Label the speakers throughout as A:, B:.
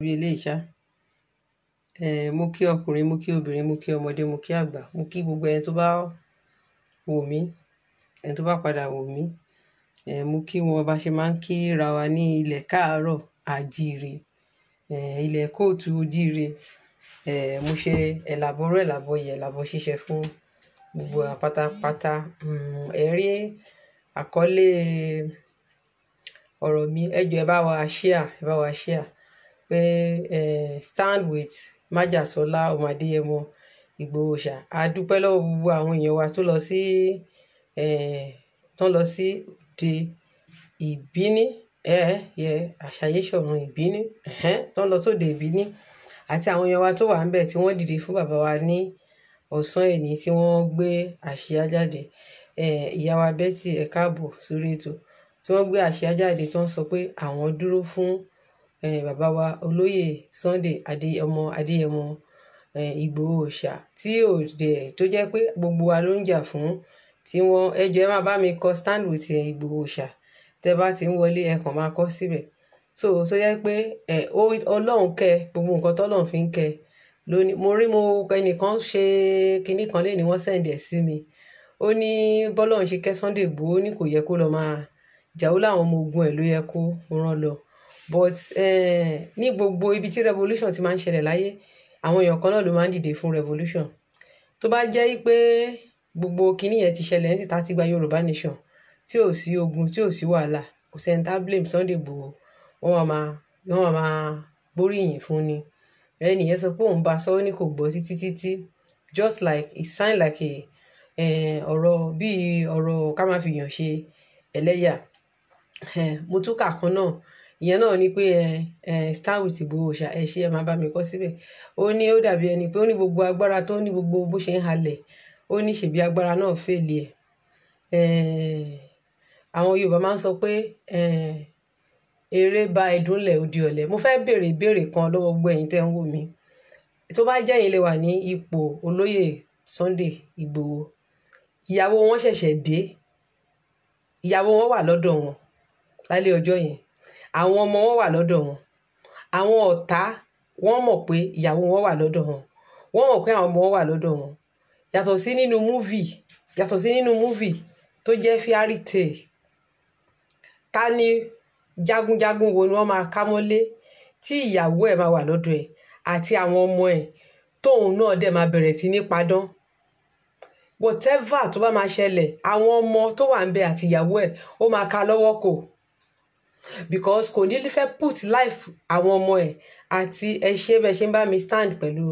A: Orí ilé ìṣá. Mo kí ọkùnrin, mo kí obìnrin, mo kí ọmọdé, mo kí àgbà, mo kí gbogbo ẹni tó bá wò mí, ẹni tó bá padà wò mí. Mo kí wọn bá ṣe máa ń kí ra wa ní ilẹ̀ káàárọ̀ àjíire, ilẹ̀ kóòtù ojíire. Mo ṣe ẹ̀làbọ̀rọ̀ ẹ̀làbọ̀yẹ̀ ẹ̀làbọ̀ ṣíṣe fún gbogbo wa pátápátá. Ẹ rí àkọlé ọ̀rọ̀ mi, ẹ jọ̀ọ́ ẹ bá wa share pé stand with Májàsọ́lá ọmọ Adéyẹmọ Ìgbòho Òòṣà. A dúpẹ́ lọ́wọ́ gbogbo àwọn èèyàn wa tó lọ sí òde ìbíní, àṣàyé ṣọ̀run ìbíní, tó ń lọ sóde ìbíní, àti àwọn èèyàn wa tó wà ńbẹ̀ tí wọ́n dìde fún bàbá wa ní ọ̀sán ẹ̀ní tí wọ́n gbé àsíá jáde. Ìyá wa Betty ẹ káàbọ̀ sórí ètò tí wọ́n gbé àsíá jáde tó ń sọ pé àwọn dúró fún bàbá wa olóyè Sunday Adéyẹmọ Ìgbòho Òòṣà tó jẹ́ pé gbogbo wa ló ń jà fún, tí wọ́n ẹ jọ̀ọ́ ẹ máa bá mi kọ stand with Ìgbòho Òòṣà tẹ́ bá ti ń wọlé ẹ kàn máa kọ síbẹ̀. So jẹ́ pé Ọlọ́run kẹ́ gbogbo nǹkan tọ́lọ́run fi ń kẹ́ lónìí. Mo ẹnìkan ṣe kinní kan lẹ́ni wọ́n send ẹ̀ sí mi. Ó ní bọ́lọ́run ṣe kẹ́ Sunday Ìgbòho ní kò yẹ kó lọ máa jà, ó láwọn ọmọ ogun ẹ̀ ló yẹ kó rán lọ. But ní gbogbo ibi tí revolution ti máa ń ṣẹlẹ̀ láyé, àwọn èèyàn kan náà ló máa ń dìde fún revolution. Tó bá jẹ́ pé gbogbo kinní yẹn ti ṣẹlẹ̀ ní ti gba Yorùbá nation, tí ò sí ogun, tí ò sí wàhálà, kò sẹ́ni tá blame Sunday Ìgbòho, wọ́n máa gbóríyìn fún ni. Ẹni yẹn sọ pé òun bá sọ ní kò gbọ́ títí just like it sound like ọ̀rọ̀ ká má fi yàn ṣe ẹlẹ́yà. Mo tún kà kan náà, ìyẹn náà ni pé stand with Ìgbòho Òòṣà ẹ ṣé ẹ máa bá mi kọ síbẹ̀. Ó ní ó dàbí ẹni pé ó ní gbogbo agbára tó ní gbogbo bó ṣe ń halẹ̀, ó ní ṣèbí agbára náà fèlè ẹ̀. Àwọn Yorùbá máa ń sọ pé eré bá ẹdúnlẹ̀ odi ọ̀lẹ. Mo fẹ́ béèrè ìbéèrè kan lọ́wọ́ gbogbo ẹ̀yin tẹ́ ń wò mí. Tó bá jẹ́ ẹ̀yin lè wà ní ipò olóyè Sunday Ìgbòho, ìyàwó wọn ṣẹ̀ṣẹ̀ dé, ìyàwó wọn wà lọ́dọ̀ wọn lálẹ́ ọjọ́ yẹn, àwọn ọmọ wọn wà lọ́dọ̀ wọn, àwọn ọ̀tá wọ́n mọ̀ pé ìyàwó wọn wà lọ́dọ̀ wọn, wọ́n mọ̀ pé àwọn ọmọ wọn wà lọ́dọ̀ wọn. Yàtọ̀ sí nínú movie tó jẹ́ fairy tale. Ká ní jagunjagun wo ni wọ́n máa ká mọ́lé tí ìyàwó ẹ̀ máa wà lọ́dọ̀ ẹ̀ àti àwọn ọmọ ẹ̀ tóun náà dẹ̀ máa bẹ̀rẹ̀ sí ní padán. Whatever tó bá máa ṣẹlẹ̀, àwọn ọmọ tó wà ńbẹ̀ àti ìyàwó ẹ̀ ó máa ka lọ́wọ́ kò, because kò ní fẹ́ put life àwọn ọmọ ẹ̀ àti ẹ ṣé bẹ́ẹ̀ ṣe ń bá mi stand pẹ̀lú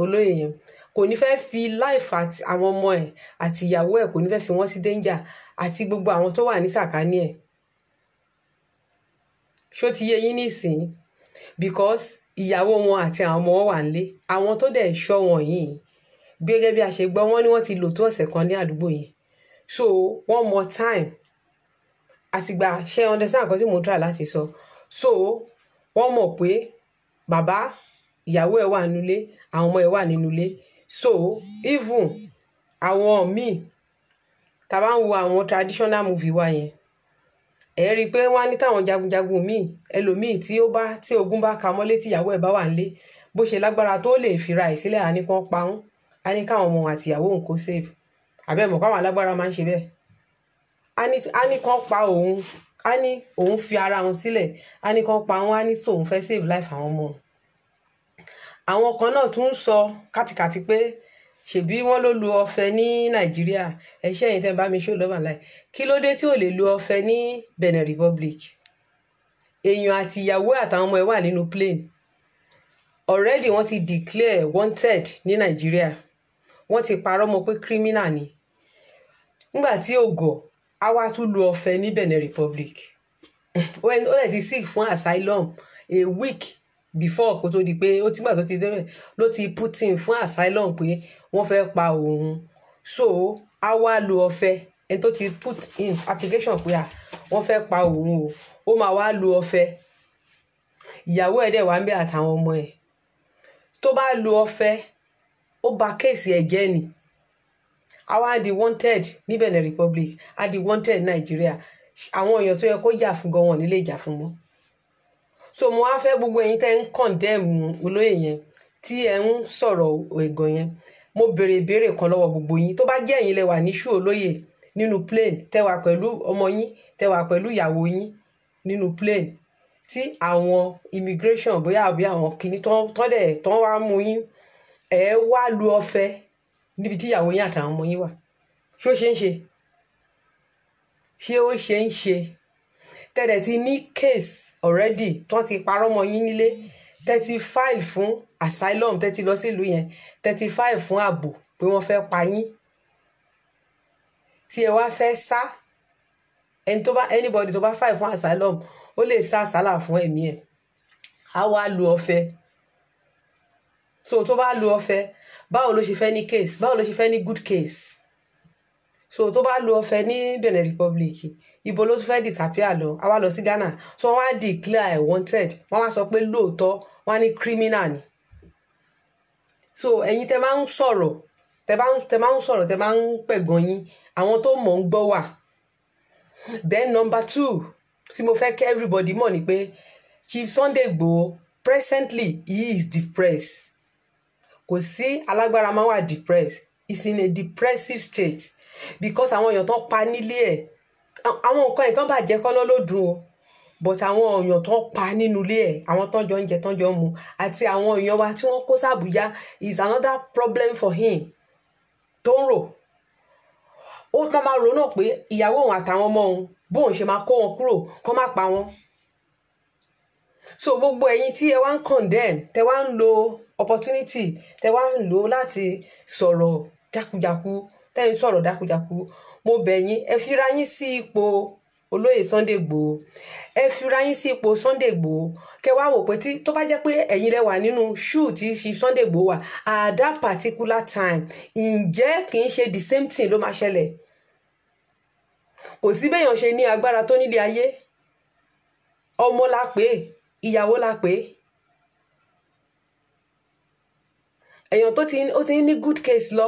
A: olóyè yẹn, kò ní fẹ́ fi life àti àwọn ọmọ ẹ̀ àti ìyàwó ẹ̀ kò ní fẹ́ fi wọ́n sí danger àti gbogbo àwọn tó wà ní sàkání ẹ̀. Ṣó ti yé yín nísìnyí? Because ìyàwó wọn àti àwọn ọmọ wọn wà nílé, àwọn tó dẹ̀ ṣọ́ wọn yìí gẹ́gẹ́ bí a ṣe gbọ́ wọ́n ní wọ́n ti lò tó ọ̀sẹ̀ kan ní àdúgbò yẹn. So one more time àtìgbà ṣe understand nǹkan tí mo ń try láti sọ. So wọ́n mọ̀ pé bàbá ìyàwó ẹ̀ wà nínú ilé, àwọn ọmọ ẹ̀ wà nínú ilé. So even àwọn míì tá bá ń wo àwọn traditional movie wa yẹn, ẹ rí i pé wọ́n á ní táwọn jagunjagun míì ẹlòmíì tí ogun bá ka mọ́lé tí ìyàwó ẹ̀ bá wà nílé, bó ṣe lágbára tó lè fira ẹ̀ sílẹ̀, á ní kán pa wọ́n, á ní káwọn ọmọ àti ìyàwó òun kó save. Àbẹ́mọ̀ káwọn alágbára máa ń ṣe bẹ́ẹ̀. Á ní kán pa òun, á ní òun fi ara òun sílẹ̀, á ní kán pa wọ́n, á ní so òun fẹ́ save life àwọn ọmọ. Àwọn kan náà tún ń sọ kátikàti pé ṣèbí wọ́n ló lu ọ̀fẹ́ ní Nàìjíríà, ẹ̀ṣẹ́ yìí tẹ́ bá mi show love and light. Kí ló dé tí ò lè lu ọ̀fẹ́ ní Benin Republic? Èèyàn àti ìyàwó àtàwọn ọmọ ẹ̀ wà nínú plane. Already wọ́n ti declare wanted ní Nàìjíríà. Wọ́n ti parọ́ mọ́ pé criminal ni. Nígbà tí ògọ̀ á wá tún lu ọ̀fẹ́ ní Benin Republic. Ó lè ti seek fún asylum a week before kó tó di pé ó ti gbà tó ti débẹ̀ ló ti put in fún asylum pé wọ́n fẹ́ pa òun. So á wá lu ọ̀fẹ́ ẹni tó ti put in application pé wọ́n fẹ́ pa òun o, ó máa wá lu ọ̀fẹ́. Ìyàwó ẹ̀ dẹ̀ wá ń bẹ àtàwọn ọmọ ẹ̀. Tó bá lu ọ̀fẹ́, ó ba kéèsì ẹ̀ jẹ́ ni. A wá di wanted ní Benin Republic, a di wanted Nigeria. Àwọn èèyàn tó yẹ kó jà fún gan wọn nílé ìjà fún mọ́. so mo wá fẹ́ gbogbo ẹ̀yin tẹ́ ń condemn olóyè yẹn tí ẹ ń sọ̀rọ̀ ẹ̀gàn yẹn, mo béèrè ìbéèrè kan lọ́wọ́ gbogbo yín. Tó bá jẹ́ ẹ̀yin lẹ wà ní ṣú olóyè nínú plane, tẹ́ wà pẹ̀lú ọmọ yín, tẹ́ wà pẹ̀lú ìyàwó yín nínú plane, tí àwọn immigration bóyá àbí àwọn kìíní tán wá mú yín, ẹ wá lu ọ̀fẹ́ níbi tí ìyàwó yín àtàwọn ọmọ yín wà, ṣé ó ṣe ń ṣe? Ṣé ó ṣe ń ṣe? Tẹ́lẹ̀ ti ní case already tán ti parọ́ mọ́ yín nílé, tẹ́ ti file fún asylum, tẹ́ ti lọ sílùú yẹn, tẹ́ ti file fún ààbò pé wọ́n fẹ́ pa yín, tí ẹ wá fẹ́ sá. Anybody tó bá file fún asylum ó lè sá àsálà fún ẹ̀mí ẹ̀, á wá lu ọ̀fẹ́. So tó bá lu ọ̀fẹ́, báwo ló ṣe fẹ́ ní case? Báwo ló ṣe fẹ́ ní good case? So tó bá lu ọ̀fẹ́ ní Benin Republic, ibo ló tún fẹ́ disappear lọ? A wá lọ sí Ghana, so wọ́n wá declare wanted, wọ́n wá sọ pé lóòótọ́ wọ́n ní criminal ni. So ẹ̀yin tẹ́ máa ń sọ̀rọ̀, tẹ́ máa ń pẹ̀gàn yín, àwọn tó mọ̀ ń gbọ́ wà. Then number 2 tí mo fẹ́ kí everybody mọ̀ ni pé Chief Sunday Igboho presently he is depressed. Kò sí alágbára máa wà depressed, he's in a depressive state because àwọn èèyàn tán pa nílé ẹ̀, àwọn nǹkan ẹ̀ tán bàjẹ́ kọ́ ló dùn o, but àwọn èèyàn tán pa nínú ilé ẹ̀, àwọn tán jọ ń jẹ tán jọ ń mu, àti àwọn èèyàn wa tí wọ́n kó sàbújá is another problem for him tó ń rò. Ó máa rò náà pé ìyàwó òun àtàwọn ọmọ òun bóun ṣe máa kó wọn kúrò kó má pa wọn. So gbogbo ẹ̀yin tí ẹ wá ń condemn, tẹ wá ń lo opportunity, tẹ wá ń lò láti sọ̀rọ̀ jákujáku, tẹ ń sọ̀rọ̀ jákujáku, mo bẹ̀ yín, ẹ fira yín sí ipò olóyè Sunday Igboho, ẹ fira yín sí ipò Sunday Igboho, kẹ wá wò pé tó bá jẹ́ pé ẹ̀yin lẹ wà nínú shoe tí Chief Sunday Igboho wà at that particular time, ǹjẹ́ kì í ṣe the same thing ló máa ṣẹlẹ̀? Kò sí béèyàn ṣe ní agbára tó nílé ayé, ọmọ la pè, ìyàwó la pè, èèyàn ó ti ní good case lọ.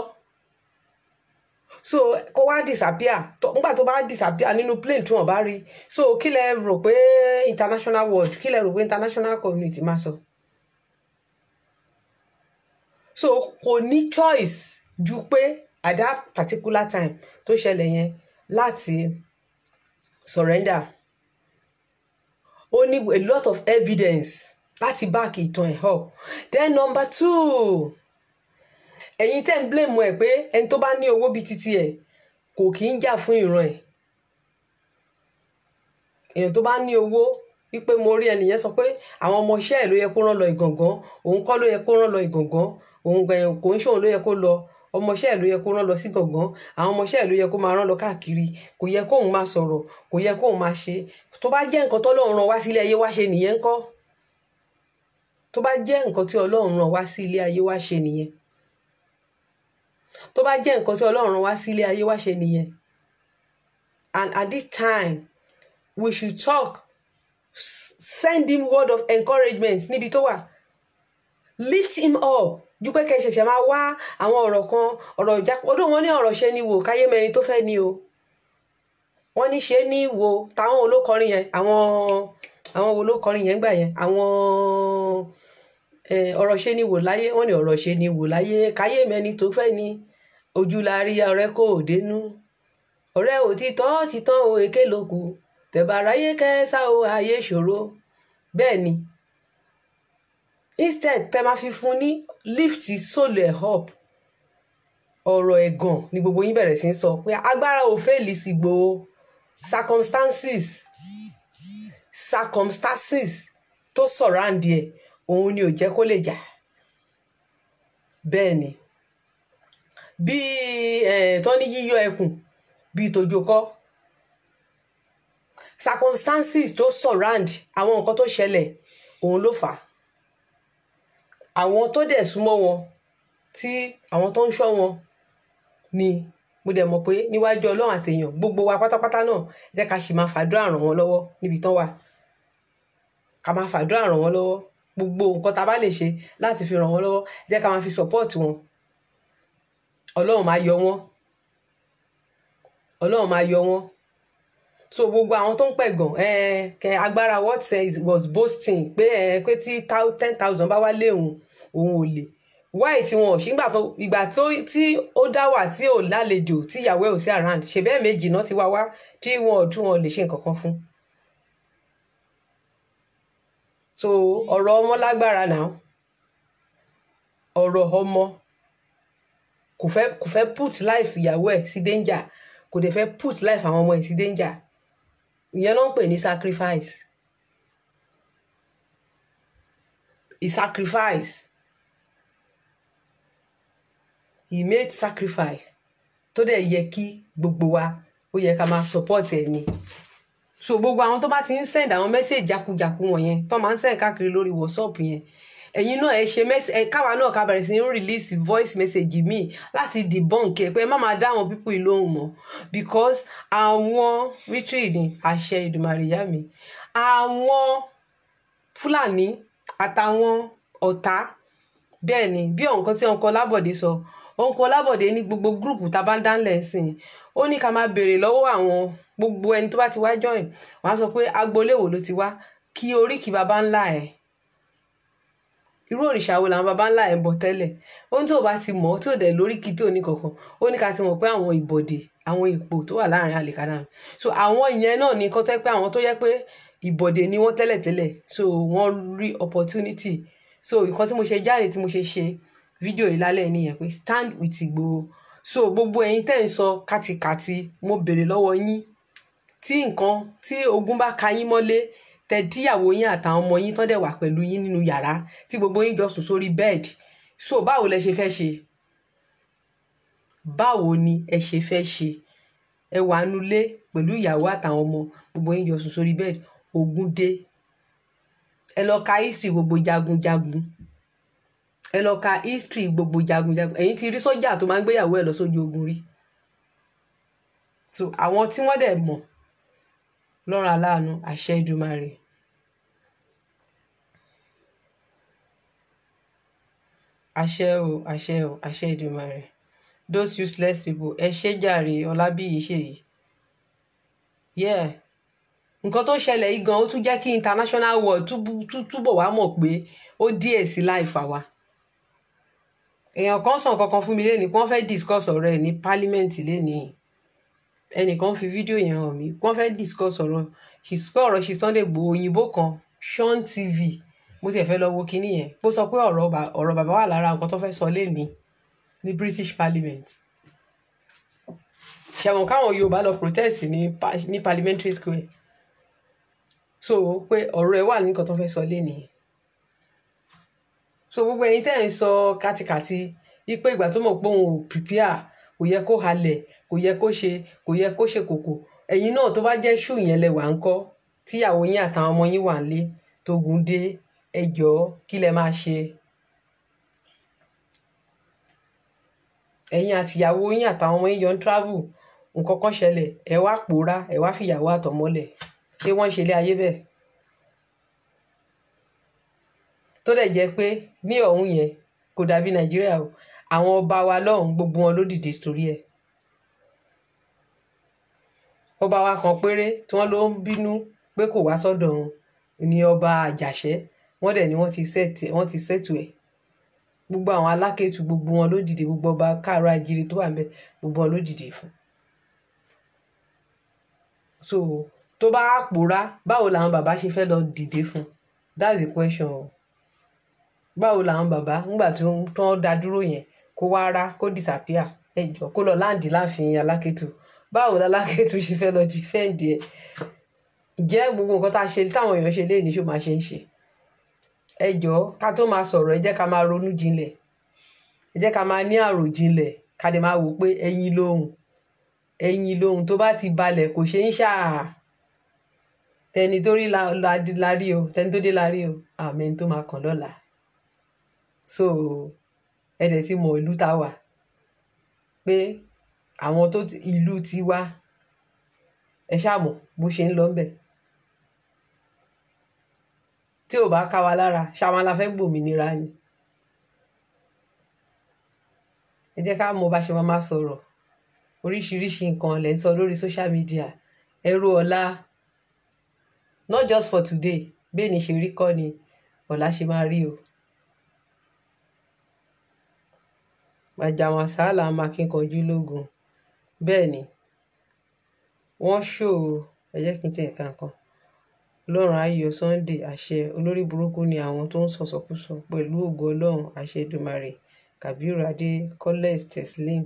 A: So kó wá disappear, nígbà tó bá disappear nínú plane tí wọ́n bá rí, so kí lẹ rò pé international world, kí lẹ rò pé international community máa sọ? So kò ní choice ju pé at that particular time tó ṣẹlẹ̀ yẹn láti surrender. Ó ní a lot of evidence láti back ìtàn ẹ̀ up. Then number 2, ẹ̀yin tẹ́ ń blame ẹ̀ pé ẹni tó bá ní owó bíi títí ẹ̀ kò kí ń jà fún ìran ẹ̀. Èèyàn tó bá ní owó, wípé mo rí ẹnìyẹn sọ pé àwọn ọmọ iṣẹ́ ẹ̀ ló yẹ kó rán lọ Ìgàngán, òun kọ́ ló yẹ kó rán lọ Ìgàngán, òun kò ń ṣòun ló yẹ kó lọ, ọmọ iṣẹ́ ẹ̀ ló yẹ kó rán lọ sí Ìgàngán, àwọn ọmọ iṣẹ́ ẹ̀ ló yẹ kó máa rán lọ káàkiri, kò yẹ kóun máa sọ̀rọ̀, kò yẹ kóun máa ṣe. Tó bá jẹ́ nǹkan tọ́lọ́run rán wá sí ilé ayé wá ṣe nìyẹn ńkọ́? Tó bá jẹ́ nǹkan tí Ọlọ́run rán wá sí ilé ayé wá ṣe nìyẹn? Tó bá jẹ́ nǹkan tí Ọlọ́run rán wá sí ilé ayé wá ṣe nìyẹn? And at this time we should talk, send him word of encouragement níbi tó wà, lift him up, ju pé kẹ́ ṣẹ̀ṣẹ̀ máa wá àwọn ọ̀rọ̀ kan, ọ̀rọ̀ ìjà ọdún wọn ní ọ̀rọ̀ ṣe ni wò káyé mẹ́ni tó fẹ́ ni o. Wọ́n ní ṣe ní wo táwọn olókọrin yẹn, àwọn olókọrin yẹn gbà yẹn, àwọn ọ̀rọ̀ ṣe ni wò láyé, wọ́n ní ọ̀rọ̀ ṣe ni wò láyé káyé mẹ́ni tó fẹ́ ni, ojú la rí ọ̀rẹ́ kò dénú, ọ̀rẹ́ òtítọ́ títàn o èké lókù, tẹ̀bàráyé kẹ́sà o ayé ṣòro. Bẹ́ẹ̀ ni, instead tẹ́ máa fi fún ní lift solo ẹ̀ up, ọ̀rọ̀ ẹ̀gàn ni gbogbo yín bẹ̀rẹ̀ sí ń sọ pé agbára ò fẹ́ẹ̀lì sí Igboho, circumstances tó surround ẹ̀ òun ni ò jẹ́ kó lè jà. Bẹ́ẹ̀ ni, bí tó ní yíyọ ẹkùn bí tòjò kọ́, circumstances tó surround àwọn nǹkan tó ṣẹlẹ̀ òun ló fà á. Àwọn tó dẹ̀ súnmọ́ wọn, tí àwọn tó ń ṣọ́ wọn ni mo dẹ̀ mọ̀ pé níwájú Ọlọ́run àtèèyàn gbogbo wa pátápátá náà jẹ́ ká sì máa fàdúrà ràn wọ́n lọ́wọ́ níbi tán wà, ká máa fàdúrà ràn wọ́n lọ́wọ́, gbogbo nǹkan tá a bá lè ṣe láti fi ràn wọ́n lọ́wọ́ jẹ́ ká máa fi support wọn. Ọlọ́run máa yọ wọ́n, Ọlọ́run máa yọ wọ́n. so gbogbo àwọn tó ń pẹ̀gàn kẹ agbára what was boasting pé pé tí 10,000 bá wá lé òun ò lè wáì tí wọn ò ṣe ìgbà tí ó dá wà tí ò lálejò tí ìyàwó ẹ̀ ò sí around ṣe bẹ́ẹ̀ méjì náà ti wá tí wọn lè ṣe nǹkan kan fún. so ọ̀rọ̀ ọmọ lágbára náà ọ̀rọ̀ ọmọ kò fẹ́ put life ìyàwó ẹ̀ sí danger kò dẹ̀ fẹ́ put life àwọn ọmọ ẹ̀ sí danger ìyẹn náà ń pè ní sacrifice. He made sacrifice tó dẹ̀ yẹ kí gbogbo wa ó yẹ ká máa support ẹ̀ ni. so gbogbo àwọn tó bá ti ń send àwọn message jákujàku wọ̀nyẹn tó máa ń send káàkiri lórí WhatsApp yẹn ẹ̀yin náà ẹ ṣe káwa náà ká bẹ̀rẹ̀ sí ní release voice message mi láti debunk ẹ pé má máa dá àwọn people lóhùn mọ́ because àwọn victory ní àṣẹ Èdùmàrè ìyá mi àwọn Fúlàní àtàwọn ọ̀tá bẹ́ẹ̀ ni bí nǹkan tí ọkọ̀ Lábọ̀dé sọ ọkọ̀ Lábọ̀dé ní gbogbo gúrùpù tá a bá ń dánlẹ̀ sìn ó ní ká máa béèrè lọ́wọ́ àwọn gbogbo ẹni tó bá ti wá join wọ́n á sọ pé agboolé wo ló ti wá kí oríkì baba ńlá ẹ̀ irú òrìṣà wo làwọn baba ńlá ẹ̀ ń bọ tẹ́lẹ̀ ohun tó bá ti mọ̀ tí ò dẹ̀ lóríkì tí ò ní kankan ó ní ká ti mọ̀ pé àwọn ìbọ̀dè àwọn ipò tó wà láàrin àlìkádà so àwọn ìyẹn náà ní kọ́ tẹ́ pé àwọn tó yẹ pé ìbọ̀dè ni wọ́n tẹ́lẹ̀tẹ́lẹ̀ so wọ́n rí opportunity so nǹkan tí mo ṣe jáde tí mo ṣe fídíò yìí lálẹ́ nìyẹn pé stand with Ìgbòho so gbogbo ẹ̀yin tẹ́ ń sọ kátikàti mo béèrè lọ́wọ́ yín tí ogun bá ka yín mọ́lé tẹ díyàwó yín àtàwọn ọmọ yín tán dẹ̀ wà pẹ̀lú yín nínú yàrá tí gbogbo yín jọ sùn sórí bed so báwo lẹ ṣe fẹ́ ṣe báwo ni ẹ ṣe fẹ́ ṣe ẹ wà nulẹ̀ pẹ̀lú ìyàwó àtàwọn ọmọ gbogbo yín jọ sùn sórí bed ogun dé ẹ lọ ka history gbogbo jagunjagun ẹ lọ ka history gbogbo jagunjagun ẹ̀yin ti rí sọ́jà tó máa ń gbéyàwó ẹ̀ lọ sójú ogun rí so àwọn tí wọ́n dẹ̀ mọ̀ lọ́rùn aláàánú àṣẹ Èdùmàrè àṣẹ Èdùmàrè those useless people ẹ ṣe jàre Ọlábíyì Ṣèyí yeah nǹkan tó ṣẹlẹ̀ yìí gan ó tún jẹ́ kí international world túbọ̀ wá mọ̀ pé ó díẹ̀ sí láìfà wa èèyàn kan sàn kankan fún mi lẹ́ni wọ́n fẹ́ discuss ọ̀rọ̀ ẹ̀ ní parliament lẹ́ni ẹnìkan fi fídíò yẹn hàn mí wọ́n fẹ́ discuss ọ̀rọ̀ ṣì Sunday Igboho òyìnbó kan Sean TV mo ti fẹ́ lọ wo kinní yẹn bó sọ pé ọ̀rọ̀ bàbá wà lára nǹkan tó fẹ́ sọ lẹ́ni ní British Parliament ṣẹ̀wọ̀n káwọn Yorùbá lọ protest ní Parliamentary Square so pé ọ̀rọ̀ ẹ̀ wà ní nǹkan tó fẹ́ sọ lẹ́ni so gbogbo ẹ̀yin tẹ́ ẹ̀ ń sọ kátikàti wípé ìgbà tó mọ̀ pé òun ò prepare kò yẹ kó halẹ̀ kò yẹ kó ṣe kòkò ẹ̀yin náà tó bá jẹ́ ṣù yẹn lẹ́wà ń kọ́ tíyàwó yín àtàwọn ọmọ yín wà ń lé tógun dé ẹjọ́ kí lẹ máa ṣe ẹ̀yin àtìyàwó yín àtàwọn ọmọ yín yọ ń travel nǹkan kan ṣẹlẹ̀ ẹ wá pòórá ẹ wá fìyàwó àtọmọ́lẹ̀ ṣé wọ́n ń ṣe ilé ayé bẹ́ẹ̀ tó dẹ̀ jẹ́ pé ní ọ̀hún yẹn kò dàbí Nàìjíríà o àwọn ọba wa lọ́hùn gbogbo wọn ló dìde torí ẹ̀ ọba wa kan péré tí wọ́n ló ń bínú pé kò wá sọ́dọ̀ wọn ní ọba Àjàṣẹ́ wọ́n dẹ̀ ni wọ́n ti sẹ́tù ẹ̀ gbogbo àwọn alákẹ́tù gbogbo wọn ló dìde gbogbo ọba káàárọ̀ àjíire tó wà ń bẹ gbogbo wọn ló dìde fún so tó bá pòórá báwo làwọn bàbá ṣe fẹ́ lọ dìde fún that's the question o báwo làwọn bàbá ńgbà tí wọ́n dá dúró yẹn kó wá rá kó disappear ẹjọ́ kó lọ láǹdì láàfin alákẹ́tù báwo lálákẹ́tù ṣe fẹ́ lọ dìfẹ́ǹdì ẹ̀ ǹjẹ́ gbogbo nǹkan tá a ṣe táwọn èèyàn ṣe léèní ṣó máa ṣe ń ṣe ẹjọ́ ká tó máa sọ̀rọ̀ ẹ jẹ́ ká máa ronú jinlẹ̀ ẹ jẹ́ ká máa ní àròjinlẹ̀ ká lè máa wò pé ẹyin lóhùn tó bá ti balẹ̀ kò ṣe ń ṣáà tẹni tó rí lárí o tẹni tó dé lárí o àmín tó máa kàn lọ́la so ẹ dẹ̀ ti mọ ìlú tá a wà pé àwọn tó ìlú ti wá ẹ ṣàmọ̀ bó ṣe ń lọ ńbẹ̀ tí ò bá ká wa lára ṣáwọn la fẹ́ gbòmìnira ni ẹ jẹ́ ká mọ bá ṣe máa sọ̀rọ̀ oríṣiríṣi nǹkan lẹ́ ń sọ lórí social media ẹ̀rù ọ̀la, not just for today, bẹ́ẹ̀ ni ṣe rí kọ́ ni ọ̀la ṣe máa rí o. Àjàmàsálà máa kí n kọjú lógun. Bẹ́ẹ̀ ni wọ́n ṣó ẹ jẹ́ kí n tiẹ̀ ka nǹkan. Ọlọ́run á yọ Sunday àṣẹ. Olórí burúkú ni àwọn tó ń sọ̀sọ̀kúsọ pẹ̀lú ògo Ọlọ́run àṣẹ Èdùmàrè. Kabiru Adé College Teslim.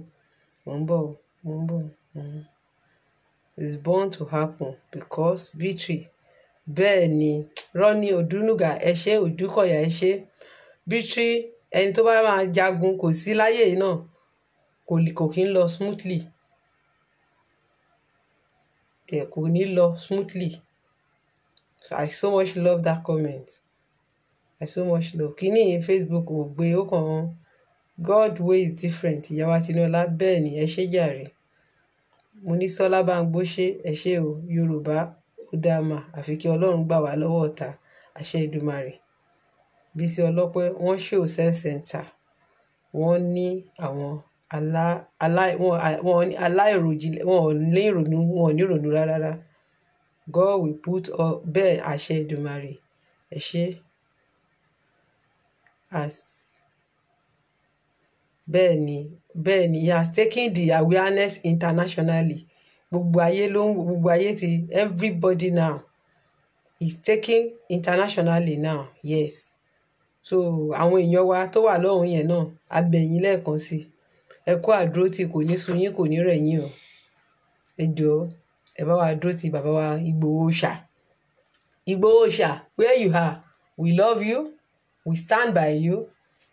A: Mo ń bọ̀. It's born to happen because victory. Bẹ́ẹ̀ ni Ronnie Odunuga ẹ ṣé, Odùkọ̀yà ẹ ṣé. Victory ẹni tó bá máa jagun kò sí láyé yìí náà kò kí ń lọ smoothly. Kò ní lọ smoothly. So I so much love that comment. I so much love. Kíní Facebook ò gbé ó kàn God way is different. Ìyá wa Tinúọlá bẹ́ẹ̀ ni ẹ ṣé jàre. Mo ní Sọlá Báńgbó ṣé ẹ ṣé o. Yorùbá ó dáa mà àfi kí Ọlọ́run gbà wá lọ́wọ́ ọ̀tá àṣẹ Èdùmàrè. Bísí Ọlọ́pẹ́ wọ́n ṣe ò self center. Wọ́n ní àwọn aláìròjinlẹ̀, wọn ò ní ìrònú rárá. God will put all bẹ́ẹ̀ àṣẹ Èdùmàrè. Ẹ ṣé. Bẹ́ẹ̀ ni he has taken the awareness internationally. Gbogbo ayé ti everybody now is taking internationally now. Yes. So àwọn èèyàn wa tó wà lọ́hùn yẹn náà a bẹ̀ yín lẹ́ẹ̀kan sí ẹ kú àdúrótì, kò ní sú yín, kò ní rẹ̀ yín o. Ẹ jọ̀ọ́ ẹ bá wa dúró ti bàbá wa Ìgbòho Òòṣà. Ìgbòho Òòṣà, where you are, we love you, we stand by you,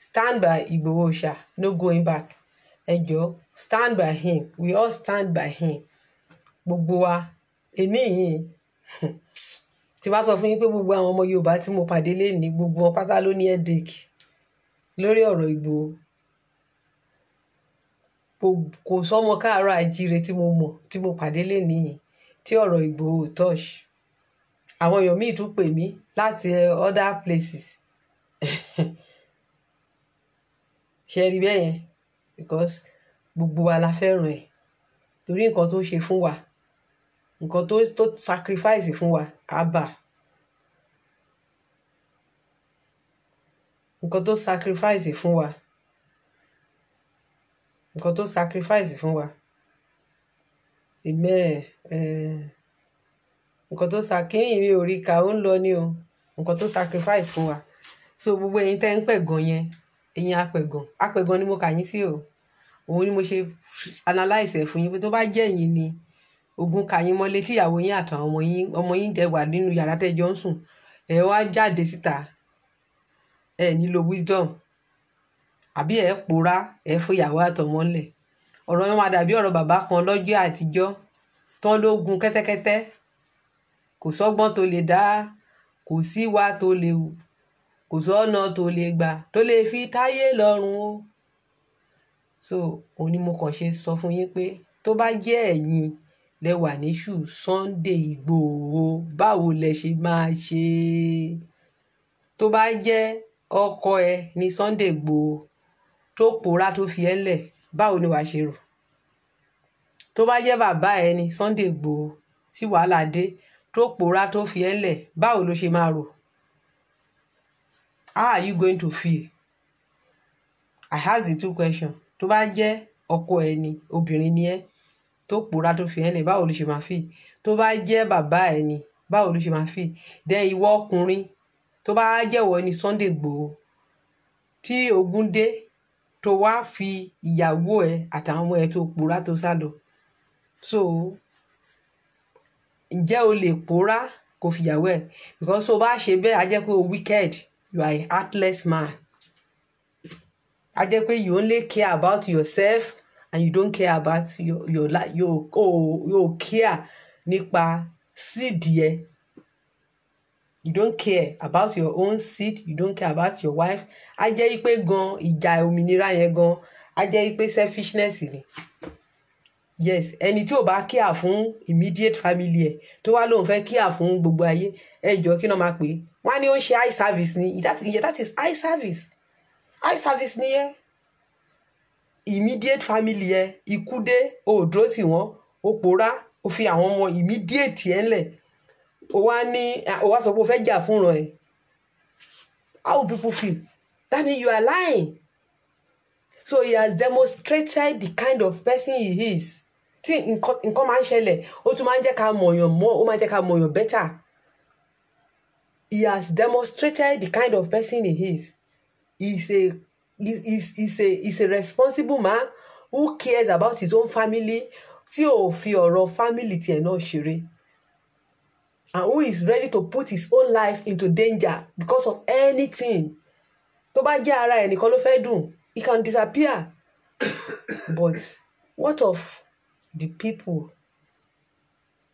A: stand by Ìgbòho Òòṣà, no going back. Ẹ jọ̀ọ́ stand by him, we all stand by him. Gbogbo wa èní yìí tí wàá sọ fún yín pé gbogbo àwọn ọmọ Yorùbá tí mo pàdé lénìí gbogbo wọn pátá ló ní headache lórí ọ̀rọ̀ Ìgbòho. Kò sọ́mọ káàárọ̀ àjíire tí mo mọ̀ tí mo pàdé lénìí tí ọ̀rọ̀ Ìgbòho touch. Àwọn èèyàn míì tún pè mí láti other places. Ṣé rí bẹ́ẹ̀ yẹn? Because gbogbo wa la fẹ́ràn ẹ̀ torí nǹkan tó ṣe fún wa, nǹkan tó sacrifice fún wa àbá. Nǹkan tó sacrifice fún wa. Amen. Nǹkan tó kíní ìwé orí ka ó ń lọ ní o. Nǹkan tó sacrifice fún wa. So gbogbo ẹ̀yin tẹ́ ń pẹ̀gàn yẹn, ẹ̀yin apẹ̀gàn ni mo kà yín sí o. Òun ni mo ṣe analyse ẹ̀ fún yín pé tó bá jẹ́ ẹ̀yin ni ogun ka yín mọ́lé tí ìyàwó yín àtàwọn ọmọ yín dẹ̀ wà nínú yàrá tẹ́jọ́ ń sùn, ẹ wá jáde síta, ẹ nílò wisdom àbí ẹ pòórá ẹ fún ìyàwó àtọmọ ńlẹ̀. Ọ̀rọ̀ yẹn máa dàbí ọ̀rọ̀ bàbá kan lọ́jọ́ àtijọ́ tán ló gun kẹ́tẹ́kẹ́tẹ́, kò sọ́gbọ́n tó lè dá, kò síwá tó lè hù, kò sọ́nà tó lè gbà tó lè fi táyé lọ́rùn o. So òun ni mo kàn ṣe sọ fún yín pé tó bá jẹ́ ẹ̀yin lẹ wà ní ṣù Sunday Ìgbòho báwo lẹ ṣe máa ṣe? Tó bá jẹ́ ọkọ ẹ ní Sunday Ìgbòho tó pòórá tó fi ẹ́ lẹ̀, báwo ni wàá ṣe rò? Tó bá jẹ́ bàbá ẹ ní Sunday Ìgbòho tí wàhálà dé tó pòórá tó fi ẹ́ lẹ̀, báwo ló ṣe máa rò? How are you going to feel? I ask the two questions. Tó bá jẹ́ ọkọ ẹ ní obìnrin ni ẹ́ tó pòórá tó fi ẹ́ lẹ̀, báwo ló ṣe máa feel? Tó bá jẹ́ bàbá ẹ ní, báwo ló ṣe máa feel? Then ìwọ ọkùnrin tó bá jẹ́wọ́ ní Sunday Ìgbòho tí ogun dé tó wá fi ìyàwó ẹ àtàwọn ọmọ ẹ tó pòórá tó sá lọ. So ǹjẹ́ o lè pòórá kó fi ìyàwó ẹ? Because tó bá ṣe bẹ́ẹ̀ á jẹ́ pé o wicked, you are a heartless man. Á jẹ́ pé you only care about yourself and you don't care about your life. Yóò care nípa seed yẹ. You don't care about your own seed, you don't care about your wife. Á jẹ́ pé gan ìjà òmìnira yẹn gan á jẹ́ pé selfishness ni. Yes, ẹni tí ò bá care fún immediate family ẹ̀ tó wá lóun fẹ́ care fún gbogbo ayé, ẹ jọ kí náà máa pè é. Wọ́n á ní ó ń ṣe eye service ni. That is eye service. Eye service ni yẹn. Immediate family ẹ̀ ikú dé, o dúró tì wọ́n, o pòórá, o fi àwọn ọmọ immediate ẹ̀ ńlẹ̀ o wá sọ pé o fẹ́ jà fúnra ẹ̀. How will people feel? That means you are lying. So he has demonstrated the kind of person he is. Tí nǹkan máa ń ṣẹlẹ̀ ó tún máa ń jẹ́ ká mọ̀yàn mọ́, ó máa ń jẹ́ ká mọ̀yàn better. He has demonstrated the kind of person he is. He's a responsible man who cares about his own family, tí ò fi ọ̀rọ̀ family tiẹ̀ náà ṣeré, and who is ready to put his own life into danger because of anything. Tó bá jẹ́ ara ẹ̀ nìkan ló fẹ́ dùn, he can disappear. But what of the people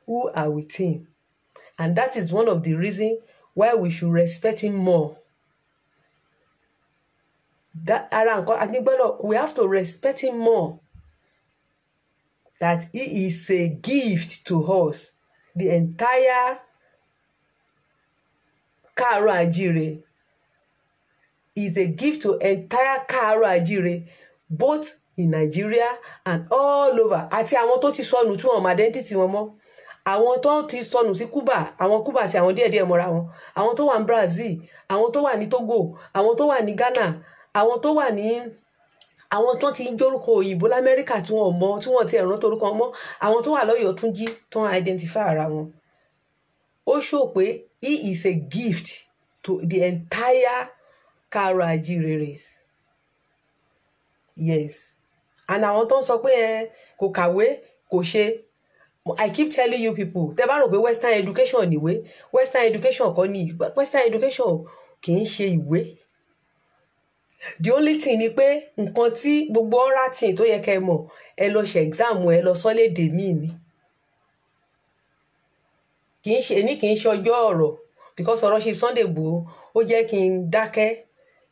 A: who are with him? And that is one of the reasons why we should respect him more. We have to respect him more. That he is a gift to us. The entire Káàárọ̀ Oòjíire is a gift to entire Káàárọ̀ Oòjíire, both in Nigeria and all over. Àti àwọn tó ti sọnù tí wọn mọ identity wọn mọ́, àwọn tó ti sọnù sí Cuba, àwọn Cuba àti àwọn díẹ̀díẹ̀ mọ́ra wọn, àwọn tó wà ní Brazil, àwọn tó wà ní Togo, àwọn tó wà ní Ghana, àwọn tó wà ní àwọn tó ti ń jórúkọ òyìnbó l'Amẹ́ríkà tí wọ́n mọ̀, tí wọ́n ti ẹ̀rọ torúkọ mọ́, àwọn tó wà lọ́yọ̀ọ́ tún jí tó ń identify ara wọn. Ó show pé he is a gift to the entire Káàárọ̀ Oòjíire race. Yes. And àwọn tó ń sọ pé kò kàwé kò ṣe, I keep telling you people, tẹ́ bá rò pé Western education níwé, Western education kọ́ ni, Western education kì í ṣe ìwé. The only thing ni pé nǹkan tí gbogbo oral thing tó yẹ kẹ́ mọ̀, ẹ lọ ṣe exam, ẹ lọ sọ lédè míì ni. Kì í ṣe ọjọ́ ọ̀rọ̀, because ọ̀rọ̀ Chief Sunday Igboho ó jẹ́ kí n dákẹ́.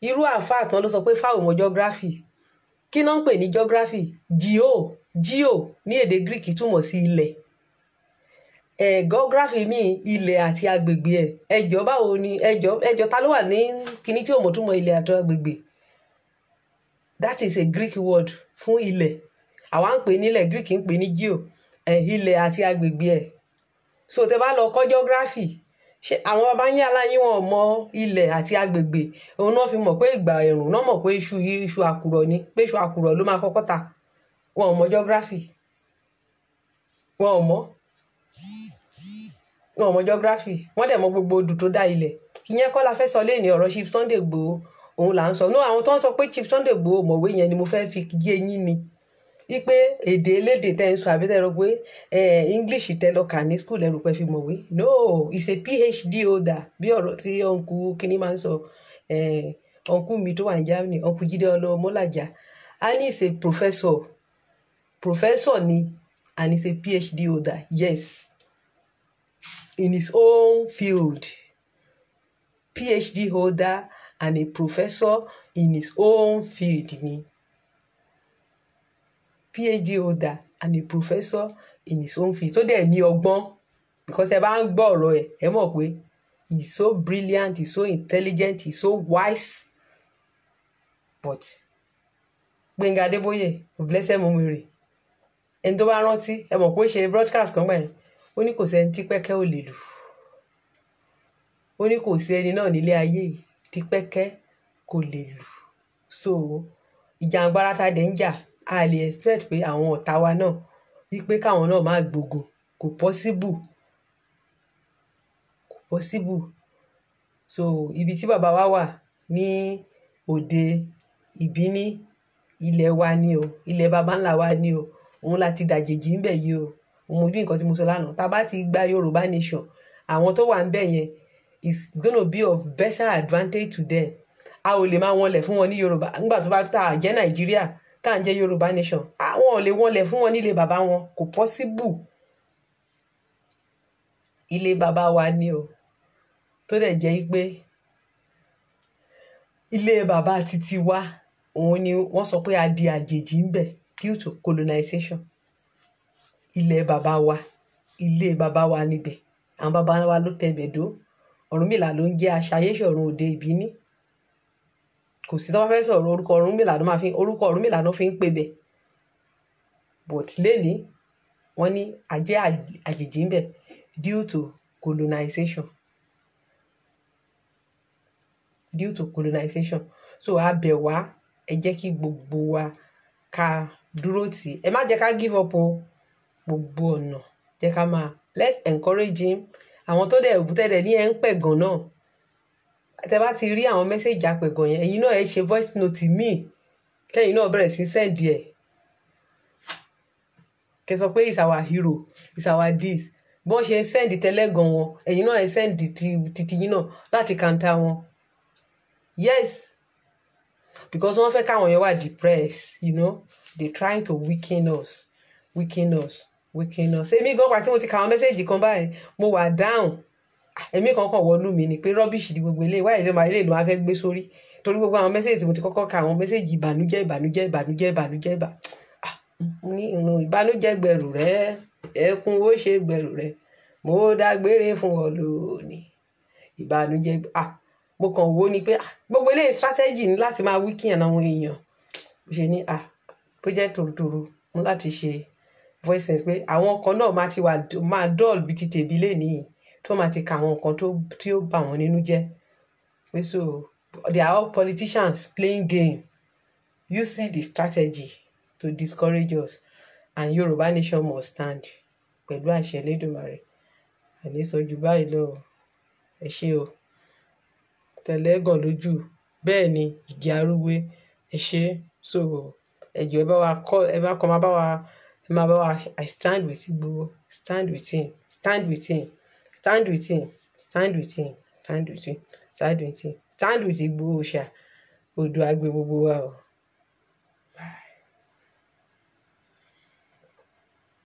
A: Irú àfáà kan ló sọ pé fáwọn ọmọ geography. Kí náà ń pè ní geography? Geo ní èdè Greek túmọ̀ sí ilẹ̀. Geography mi ilẹ̀ àti agbègbè ẹ̀. Ẹjọ́ báwo ni ẹjọ́ ta ló wà ní kíní tí ò mọ̀ túmọ̀ ilẹ̀ àti agbègbè? That is a Greek word fún ilẹ̀. Àwa ń pè nílẹ̀, Greek ń pè ní geo. Ilẹ̀ àti agbègbè ẹ̀. So tẹ́ bá lọ kọ́ geography, ṣé àwọn baba yín aláyín wọn mọ ilẹ̀ àti agbègbè? Òun náà fi mọ̀ pé ìgbà ẹ̀rùn náà mọ̀ pé iṣu àkùrọ̀ ni, pé iṣu àkùrọ̀ ló máa kọ́kọ́ ta. Wọn ò mọ geography. Wọn ò mọ geography. Wọ́n dẹ̀ mọ gbogbo odù tó dá ilẹ̀. Ìyẹn kọ́ la fẹ́ sọ léèní ọ̀rọ̀ Chief Sunday Igboho. Òun là ń sọ. No, àwọn tó ń sọ pé Chief Sunday Igboho mọ̀wé yẹn ni mo fẹ́ fi yé yín ni. Wípé èdè elédè tẹ́ ń sọ àbí tẹ́ rò pé English tẹ́ lọ kà ní school ẹ̀rù pẹ́ fi mọ̀wé. No, he's a PhD holder. Bí ọ̀rọ̀ tí ọ̀nkú kíní máa ń sọ, ọ̀nkú mi tó wà ní Germany, ọ̀nkú Jídé Ọlọ́mọlájà. And he's a professor. Professor ni, and he's a PhD holder. Yes. In his own field. PhD holder and a professor in his own field ni. PhD holder and a professor in his own field. So dẹ̀ ní ọgbọ́n, because ẹ bá ń gbọ́ ọ̀rọ̀ ẹ̀, ẹ mọ̀ pé he's so brilliant, he's so intelligent, he's so wise. But Gbénga Adébóyè, blessed memory, ẹni tó bá rántí, ẹ mọ̀ pé ó ṣe broadcast kan gbà yẹn, ó ní kò sẹ́ni tí pẹ́kẹ́ ò lè lù. Ó ní kò sí ẹni náà nílé ayé tí pẹ́kẹ́ kò lè lù. So ìjàngbara tá dẹ̀ ń jà, a lè expect pé àwọn ọ̀tá wa náà wípé káwọn náà máa gbógun. Kò possible. So ibi tí bàbá wa wà ní òde ìbíní, ilẹ̀ wa ni o, ilẹ̀ baba ńlá wa ni o, òun láti dàjèjì ń bẹ̀ yìí o. Mo bí nǹkan tí mo sọ lánàá, tá bá ti gba Yorùbá nation, àwọn tó wà ń bẹ̀ yẹn is gonna be of better advantage to them. A ò lè máa wọnlẹ̀ fún wọn ní Yorùbá nígbà tó bá tà jẹ́ Nàìjíríà tá à ń jẹ́ Yorùbá nation. Àwọn ò lè wọnlẹ̀ fún wọn nílé bàbá wọn. Kò possible. Ilé bàbá wa ni o. Tó dẹ̀ jẹ́ pé ilé bàbá títí wa, òun ni wọ́n sọ pé a di àjèjì ń bẹ̀ due to colonization. Ilé bàbá wa níbẹ̀. Àwọn bàbá wa ló tẹ̀bẹ̀ dó. Ọ̀rúnmìlà ló ń jẹ́ aṣayéṣọ̀run òde ìbíní. Kò sí tó bá fẹ́ sọ̀rọ̀ orúkọ Ọ̀rúnmìlà ló fi ń pè bẹ̀. But lẹ́ni wọ́n ní àjẹ́ àjèjì ń bẹ̀ due to colonization. So a bẹ̀ wá, ẹ jẹ́ kí gbogbo wa ká dúró tì ẹ má jẹ́ ká give up o gbogbo ọ̀nà jẹ́ ká máa let's encourage him. Àwọn tó dẹ̀ òbútẹ́dẹ̀ ní ẹ̀ ń pẹ̀gàn náà tẹ bá ti rí àwọn mẹ́sẹ̀gì apẹ̀gàn yẹn ẹ̀yin náà ẹ ṣe voice note mi kẹ́yìn náà bẹ̀rẹ̀ sí send ẹ̀ kẹ́ sọ pé is our hero, is our this bí wọ́n ṣe send tẹ́lẹ̀gàn wọn ẹ̀yin náà ẹ send titi yín náà láti kàńtà wọn. Yes, because wọ́n fẹ́ káwọn yẹn wà depressed, you know, they trying to weaken us. Èmi gan pa tí mo ti ka àwọn mẹ́sẹ̀gì kan báyìí mo wà down èmi kankan wọnú mi ni pé rubbish di gbogbo eléyìí wáyé ló máa fẹ́ gbé sórí torí gbogbo àwọn mẹ́sẹ̀gì tí mo ti kọ́kọ́ ka àwọn mẹ́sẹ̀gì ìbànújẹ́ gbẹ̀rù rẹ ẹkún ó ṣe gbẹ̀rù rẹ mo dágbére fún ọ lónìí ìbànújẹ́ mo kàn wò ni pé gbogbo eléyìí strategy ni láti máa weaken àwọn èèyàn mo ṣe ní project tòrótòró mo láti ṣe voice message pé àwọn kan náà máa dull bí ti tèmi lénìí tó máa ti ka àwọn nǹkan tí ó bà wọ́n nínú jẹ́ pé so they are all politicians playing game using the strategy to discourage us and Yorùbá nation must stand pẹ̀lú àṣẹ Elédùmarè àní sọ jù báyìí lọ ẹ ṣé o tẹ̀lẹ́gàn lójú bẹ́ẹ̀ ni ìjì arúgbó ẹ ṣé so ẹjọ́ ẹ bá kọ́ máa bá wa I stand with Igboho stand with him Igboho ṣá odò àgbẹ̀ gbogbo wa o.